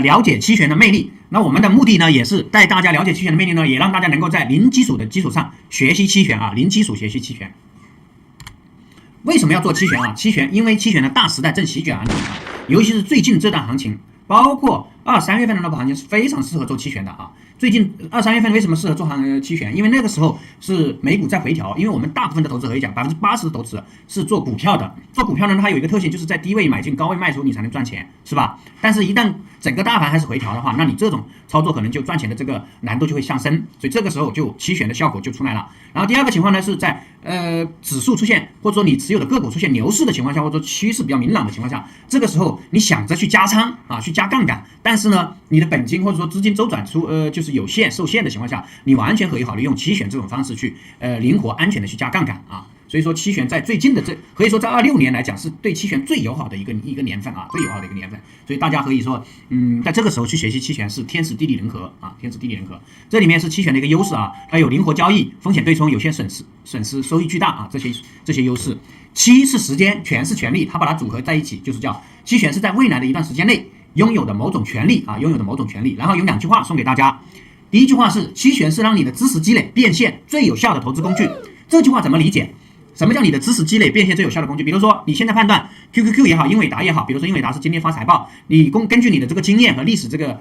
了解期权的魅力。那我们的目的呢，也是带大家了解期权的魅力呢，也让大家能够在零基础的基础上学习期权啊，零基础学习期权。为什么要做期权啊？期权因为期权的大时代正席卷而来啊，尤其是最近这段行情，包括2、3月份的那波行情是非常适合做期权的啊。最近2、3月份为什么适合做期权？因为那个时候是美股在回调，因为我们大部分的投资可以讲80%的投资是做股票的，做股票呢它有一个特性，就是在低位买进高位卖出你才能赚钱，是吧？但是一旦整个大盘还是回调的话，那你这种操作可能就赚钱的这个难度就会上升，所以这个时候就期权的效果就出来了。然后第二个情况呢是在指数出现或者说你持有的个股出现牛市的情况下，或者说趋势比较明朗的情况下，这个时候你想着去加仓啊，去加杠杆，但是呢你的本金或者说资金周转就是有限受限的情况下，你完全可以考虑用期权这种方式去灵活安全的去加杠杆啊。所以说期权在最近的可以说在26年来讲是对期权最友好的一个年份啊，最友好的一个年份。所以大家可以说，在这个时候去学习期权是天时地利人和啊，天时地利人和。这里面是期权的一个优势啊，它有灵活交易、风险对冲、有限损失、收益巨大啊，这些优势。期是时间，权是权利，它把它组合在一起，就是叫期权是在未来的一段时间内拥有的某种权利啊，拥有的某种权利。然后有2句话送给大家，第一句话是期权是让你的知识积累变现最有效的投资工具。这句话怎么理解？什么叫你的知识积累变现最有效的工具？比如说你现在判断 QQQ 也好，英伟达也好，比如说英伟达是今天发财报，你根据你的这个经验和历史这个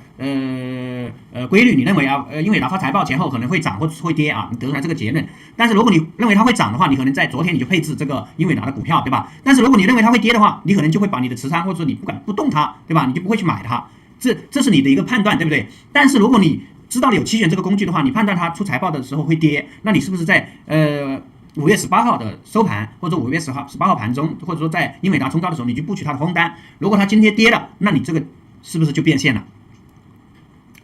规律，你认为啊英伟达发财报前后可能会涨或会跌啊，你得出来这个结论。但是如果你认为它会涨的话，你可能在昨天你就配置这个英伟达的股票，对吧？但是如果你认为它会跌的话，你可能就会把你的持仓或者说你不动它，对吧？你就不会去买它，这是你的一个判断，对不对？但是如果你知道了有期权这个工具的话，你判断它出财报的时候会跌，那你是不是在5月18号的收盘，或者5月18号盘中，或者说在英伟达冲高的时候，你就布局它的空单。如果它今天跌了，那你这个是不是就变现了？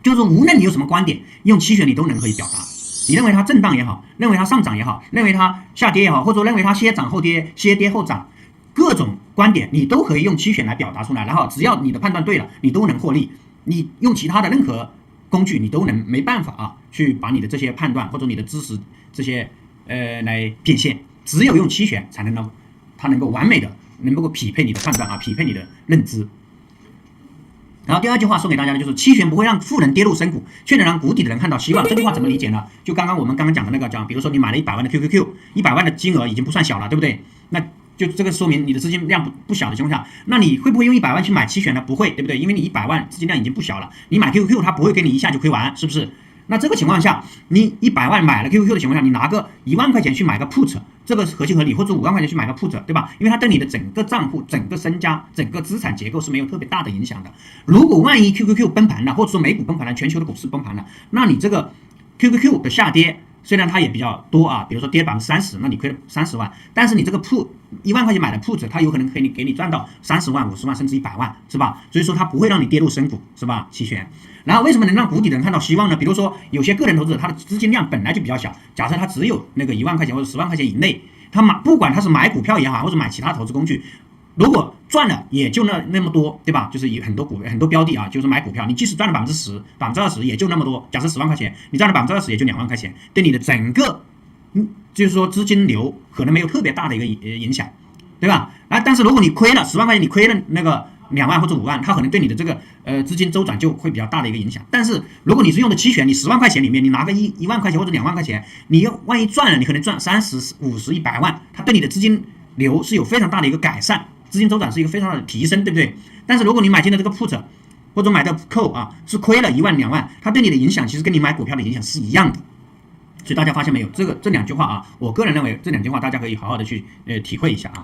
就是无论你有什么观点，用期权你都能可以表达。你认为它震荡也好，认为它上涨也好，认为它下跌也好，或者说认为它先涨后跌，先跌后涨，各种观点你都可以用期权来表达出来。然后只要你的判断对了，你都能获利。你用其他的任何工具，你都没办法啊，去把你的这些判断或者你的知识这些来变现，只有用期权才能它能够完美的能够匹配你的判断啊，匹配你的认知。然后第二句话送给大家的就是期权不会让富人跌入深谷，却能让谷底的人看到希望。这句话怎么理解呢？就我们刚刚讲的那个比如说你买了100万的 QQQ，100万的金额已经不算小了，对不对？那就这个说明你的资金量不小的情况下，那你会不会用100万去买期权呢？不会，对不对？因为你100万资金量已经不小了，你买 QQQ 它不会给你一下就亏完，是不是？那这个情况下，你100万买了 QQQ 的情况下，你拿个1万块钱去买个 put， 这个合情合理，或者5万块钱去买个 put， 对吧？因为它对你的整个账户、整个身家、整个资产结构是没有特别大的影响的。如果万一 QQQ 崩盘了，或者说美股崩盘了，全球的股市崩盘了，那你这个 QQQ 的下跌，虽然它也比较多啊，比如说跌30%，那你亏了30万，但是你这个 put 1万块钱买的 put， 它有可能给你赚到30万、50万甚至100万，是吧？所以说它不会让你跌入深谷，是吧？期权。然后为什么能让谷底的人看到希望呢？比如说有些个人投资者他的资金量本来就比较小，假设他只有那个1万块钱或者10万块钱以内，他不管他是买股票也好，或者买其他投资工具，如果赚了也就那么多，对吧？就是有很多标的啊，就是买股票，你即使赚了10%、20%也就那么多。假设10万块钱，你赚了20%也就2万块钱，对你的整个就是说资金流可能没有特别大的一个影响，对吧？但是如果你亏了10万块钱，你亏了那个2万或者5万，它可能对你的这个资金周转就会比较大的一个影响。但是如果你是用的期权，你10万块钱里面你拿个1万块钱或者2万块钱，你万一赚了，你可能赚30、50、100万，它对你的资金流是有非常大的一个改善，资金周转是一个非常大的提升，对不对？但是如果你买进的这个 put 或者买的 call 啊，是亏了1万2万，它对你的影响其实跟你买股票的影响是一样的。所以大家发现没有，这2句话啊，我个人认为这2句话大家可以好好的去体会一下啊。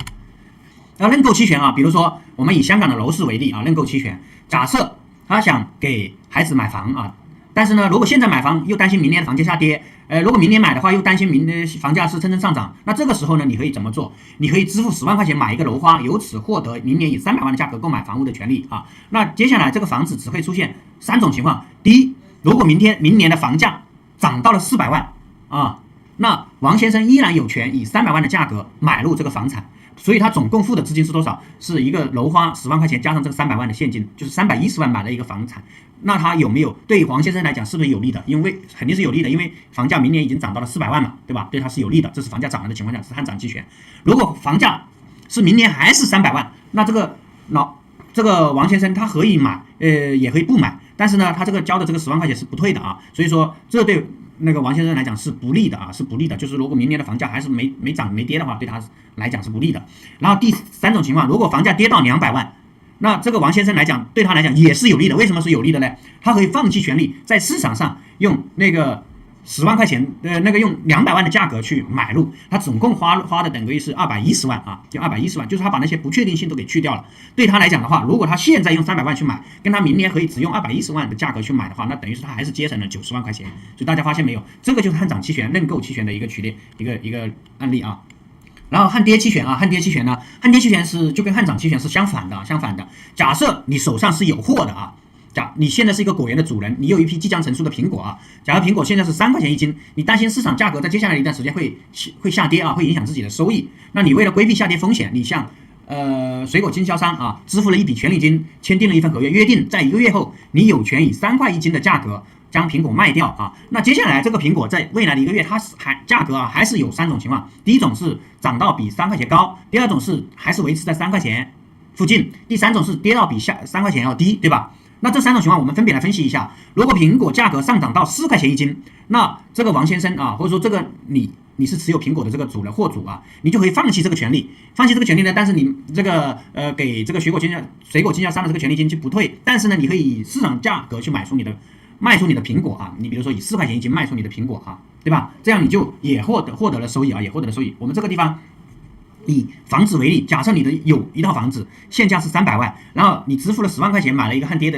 然后认购期权啊，比如说我们以香港的楼市为例啊，认购期权，假设他想给孩子买房啊，但是呢，如果现在买房又担心明年的房价下跌，如果明年买的话又担心明年房价是蹭蹭上涨，那这个时候呢，你可以怎么做？你可以支付10万块钱买一个楼花，由此获得明年以300万的价格购买房屋的权利啊。那接下来这个房子只会出现3种情况：第一，如果明年的房价涨到了400万啊，那王先生依然有权以300万的价格买入这个房产。所以他总共付的资金是多少？是一个楼花10万块钱加上这个300万的现金，就是310万买了一个房产。那他有没有对黄先生来讲是不是有利的？因为肯定是有利的，因为房价明年已经涨到了400万嘛，对吧？对他是有利的，这是房价涨了的情况下是看涨期权。如果房价是明年还是300万，那这个王先生他可以买也可以不买，但是呢，他这个交的这个10万块钱是不退的啊，所以说这对那个王先生来讲是不利的啊，是不利的。就是如果明年的房价还是没涨没跌的话，对他来讲是不利的。然后第三种情况，如果房价跌到200万，那这个王先生来讲，对他来讲也是有利的。为什么是有利的呢？他可以放弃权利，在市场上用那个10万块钱用200万的价格去买入，他总共花的等于是210万啊，就210万，就是他把那些不确定性都给去掉了。对他来讲的话，如果他现在用300万去买，跟他明年可以只用210万的价格去买的话，那等于是他还是节省了90万块钱。所以大家发现没有，这个就是汉涨期权、认购期权的一个案例啊。然后汉跌期权啊，汉跌期权呢，汉跌期权就跟汉涨期权是相反的。假设你手上是有货的啊。你现在是一个果园的主人，你有一批即将成熟的苹果啊。假如苹果现在是3块钱一斤，你担心市场价格在接下来一段时间会下跌啊，会影响自己的收益。那你为了规避下跌风险，你向水果经销商啊支付了一笔权利金，签订了一份合约，约定在1个月后，你有权以3块一斤的价格将苹果卖掉啊。那接下来这个苹果在未来的1个月，它价格还是有3种情况：第一种是涨到比3块钱高，第二种是还是维持在3块钱附近，第三种是跌到比3块钱要低，对吧？那这3种情况我们分别来分析一下。如果苹果价格上涨到4块钱一斤，那这个王先生啊，或者说这个你是持有苹果的这个货主啊，你就可以放弃这个权利，呢，但是你这个给这个水果经销商的这个权利金就不退，但是呢，你可以以市场价格去卖出你的苹果啊，你比如说以4块钱一斤卖出你的苹果啊，对吧？这样你就也获得了收益啊，我们这个地方。以房子为例，假设你有一套房子，现价是300万，然后你支付了10万块钱买了一个汉跌的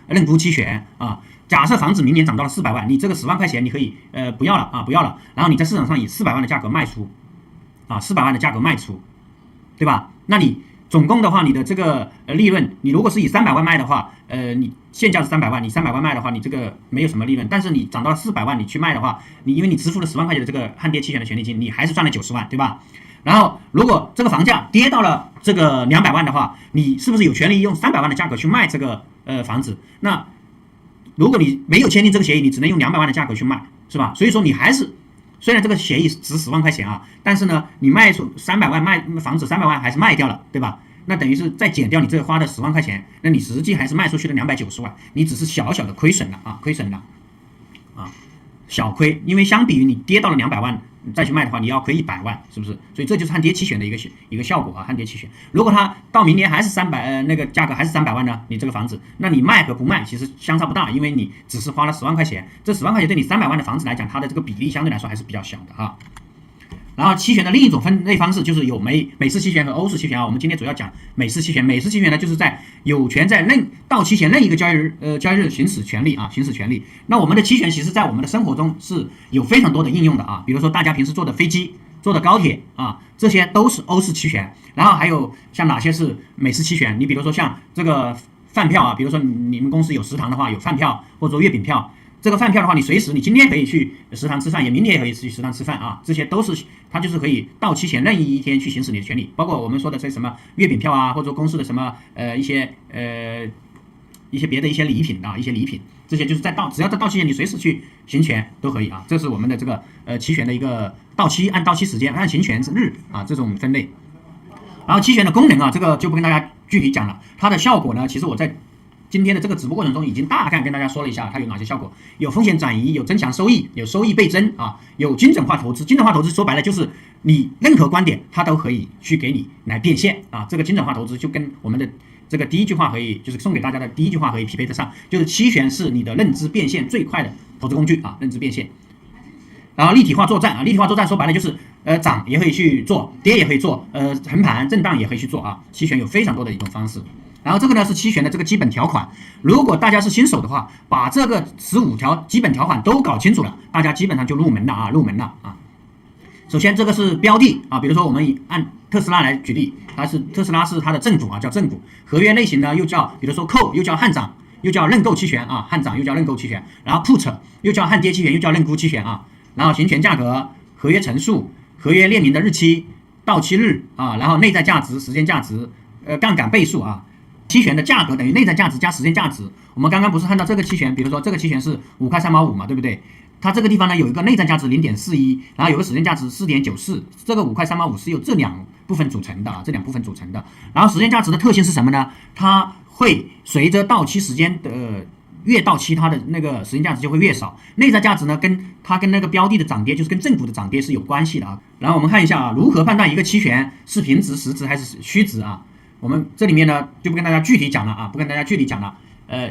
认沽期权啊。假设房子明年涨到了400万，你这个10万块钱你可以不要了，然后你在市场上以400万的价格卖出啊，400万的价格卖出，对吧？那你总共的话，你的这个利润，你如果是以300万卖的话，你现价是300万，你300万卖的话，你这个没有什么利润。但是你涨到了400万，你去卖的话，因为你支付了10万块钱的这个汉跌期权的权利金，你还是赚了90万，对吧？然后，如果这个房价跌到了这个200万的话，你是不是有权利用300万的价格去卖这个房子？那如果你没有签订这个协议，你只能用200万的价格去卖，是吧？所以说你还是虽然这个协议值10万块钱啊，但是呢，你卖出300万卖房子300万还是卖掉了，对吧？那等于是再减掉你这花的10万块钱，那你实际还是卖出去了290万，你只是小小的亏损了啊，小亏，因为相比于你跌到了200万。再去卖的话，你要亏100万，是不是？所以这就是汉跌期权的一个效果啊。汉跌期权，如果它到明年还是那个价格还是300万呢，你这个房子，那你卖和不卖其实相差不大，因为你只是花了10万块钱，这10万块钱对你300万的房子来讲，它的这个比例相对来说还是比较小的哈。然后期权的另一种分类方式就是有美式期权和欧式期权啊。我们今天主要讲美式期权。美式期权呢，就是有权在到期前任一个交易日行使权利啊，那我们的期权其实在我们的生活中是有非常多的应用的啊。比如说大家平时坐的飞机、坐的高铁啊，这些都是欧式期权。然后还有像哪些是美式期权？你比如说像这个饭票啊，比如说你们公司有食堂的话，有饭票或者说月饼票。这个饭票的话，你随时你今天可以去食堂吃饭，也明天也可以去食堂吃饭啊，这些都是它就是可以到期前任意一天去行使你的权利，包括我们说的这什么月饼票啊，或者说公司的什么一些别的一些礼品啊，这些就是只要在到期前你随时去行权都可以啊。这是我们的这个期权的一个按到期时间按行权日啊这种分类。然后期权的功能啊，这个就不跟大家具体讲了，它的效果呢，其实我在今天的这个直播过程中已经大概跟大家说了一下它有哪些效果，有风险转移，有增强收益，有收益倍增啊，有精准化投资。精准化投资说白了就是你任何观点它都可以去给你来变现啊。这个精准化投资就跟我们的这个第一句话就是送给大家的第一句话可以匹配得上，就是期权是你的认知变现最快的投资工具啊，认知变现。然后立体化作战啊，立体化作战说白了就是涨也可以去做，跌也可以做，横盘震荡也可以去做啊。期权有非常多的一种方式。然后这个呢是期权的这个基本条款，如果大家是新手的话，把这个15条基本条款都搞清楚了，大家基本上就入门了啊。首先这个是标的啊，比如说我们按特斯拉来举例，特斯拉是它的正股啊，叫正股。合约类型呢又叫，比如说 call 又叫汉涨，又叫认购期权啊，汉涨又叫认购期权。然后 put 又叫汉跌期权，又叫认沽期权啊。然后行权价格、合约陈述、合约列明的日期、到期日啊，然后内在价值、时间价值、杠杆倍数啊。期权的价格等于内在价值加时间价值。我们刚刚不是看到这个期权，比如说这个期权是5块3毛5嘛，对不对？它这个地方呢有一个内在价值0.41，然后有个时间价值4.94，这个5块3毛5是由这两部分组成的啊，然后时间价值的特性是什么呢？它会随着到期时间的越到期，它的那个时间价值就会越少。内在价值呢，跟那个标的的涨跌，就是跟正股的涨跌是有关系的啊。然后我们看一下啊，如何判断一个期权是平值、实值还是虚值啊？我们这里面呢就不跟大家具体讲了啊，不跟大家具体讲了。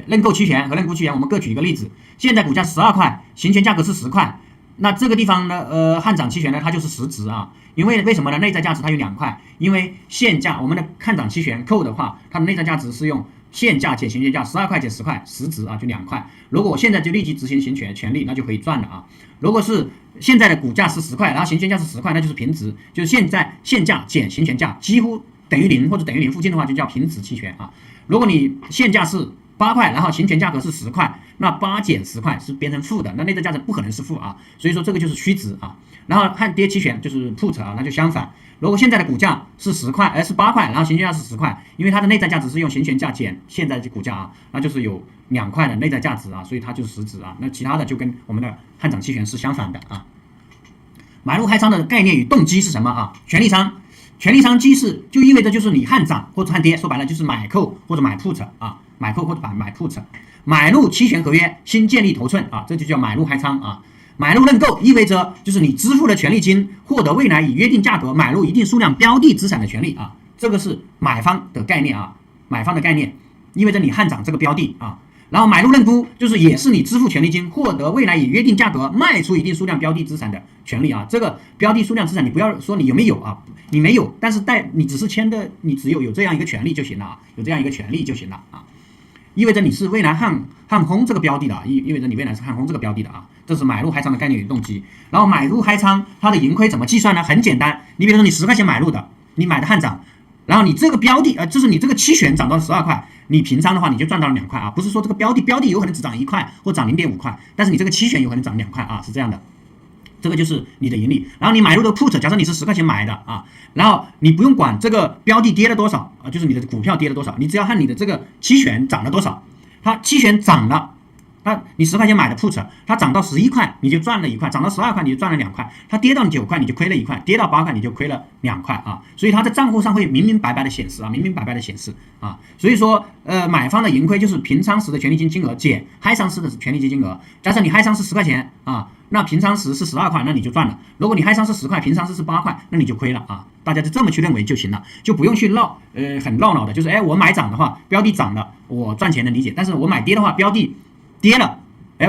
认购期权和认沽期权，我们各举一个例子。现在股价是12块，行权价格是10块，那这个地方呢，汉涨期权呢，它就是实值啊。因为为什么呢？内在价值它有2块，因为现价我们的汉涨期权扣的话，它的内在价值是用现价减行权价，12块减10块，实值啊就2块。如果我现在就立即执行行权利，那就可以赚了啊。如果是现在的股价是10块，然后行权价是10块，那就是平值，就是现价减行权价几乎等于0或者等于0附近的话，就叫平值期权啊。如果你现价是8块，然后行权价格是10块，那8减10块是变成负的，那内在价值不可能是负啊，所以说这个就是虚值啊。然后汉跌期权就是 put 啊，那就相反。如果现在的股价是10块，是8块，然后行权价是10块，因为它的内在价值是用行权价减现在的股价啊，那就是有2块的内在价值啊，所以它就是实值啊。那其他的就跟我们的汉涨期权是相反的啊。买入开仓的概念与动机是什么啊？权利仓机制就意味着就是你汉涨或者汉跌，说白了就是买扣或者买 put 啊，买扣或者买 put， 买入期权合约新建立头寸啊，这就叫买入开仓啊。买入认购意味着就是你支付了权利金，获得未来以约定价格买入一定数量标的资产的权利啊，这个是买方的概念啊，买方的概念意味着你汉涨这个标的啊。然后买入认沽就是也是你支付权利金，获得未来以约定价格卖出一定数量标的资产的权利啊。这个标的数量资产你不要说你有没有啊，你没有，但是你只是签的，你只有这样一个权利就行了啊，有这样一个权利就行了啊。意味着你是未来看空这个标的的，意味着你未来是看空这个标的的啊。这是买入开仓的概念与动机。然后买入开仓它的盈亏怎么计算呢？很简单，你比如说你10块钱买入的，你买的汉涨，然后你这个标的就是你这个期权涨到了12块，你平仓的话你就赚到了2块啊，不是说这个标的有可能只涨1块或涨0.5块，但是你这个期权有可能涨2块啊，是这样的。这个就是你的盈利。然后你买入的 put， 假设你是10块钱买的啊，然后你不用管这个标的跌了多少啊，就是你的股票跌了多少，你只要看你的这个期权涨了多少，它期权涨了，那你10块钱买的 put， 它涨到11块你就赚了1块，涨到12块你就赚了2块，它跌到9块你就亏了1块，跌到8块你就亏了2块啊，所以它在账户上会明明白白的显示啊，明明白白的显示啊，所以说买方的盈亏就是平仓时的权利金金额减开仓时的权利金金额。假设你开仓是10块钱啊，那平仓时是12块，那你就赚了。如果你开仓是10块，平仓时是8块，那你就亏了啊。大家就这么去认为就行了，就不用去很绕脑的，就是我买涨的话，标的涨了，我赚钱能理解，但是我买跌的话，标的跌了，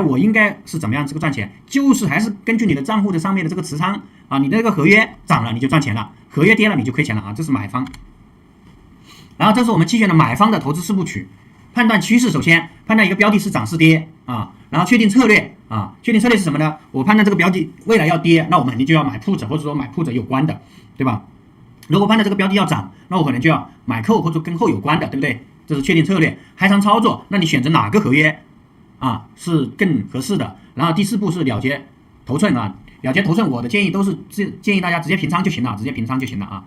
我应该是怎么样这个赚钱？就是还是根据你的账户的上面的这个持仓啊，你的这个合约涨了你就赚钱了，合约跌了你就亏钱了啊，这是买方。然后这是我们期权的买方的投资四部曲。判断趋势，首先判断一个标的是涨是跌啊，然后确定策略啊，确定策略是什么呢？我判断这个标的未来要跌，那我们肯定就要买 put 或者说买 put 有关的，对吧？如果判断这个标的要涨，那我可能就要买扣或者跟后有关的，对不对？这是确定策略。开仓操作，那你选择哪个合约啊是更合适的？然后第4步是了结头寸啊，了结头寸，我的建议都是建议大家直接平仓就行了，直接平仓就行了啊。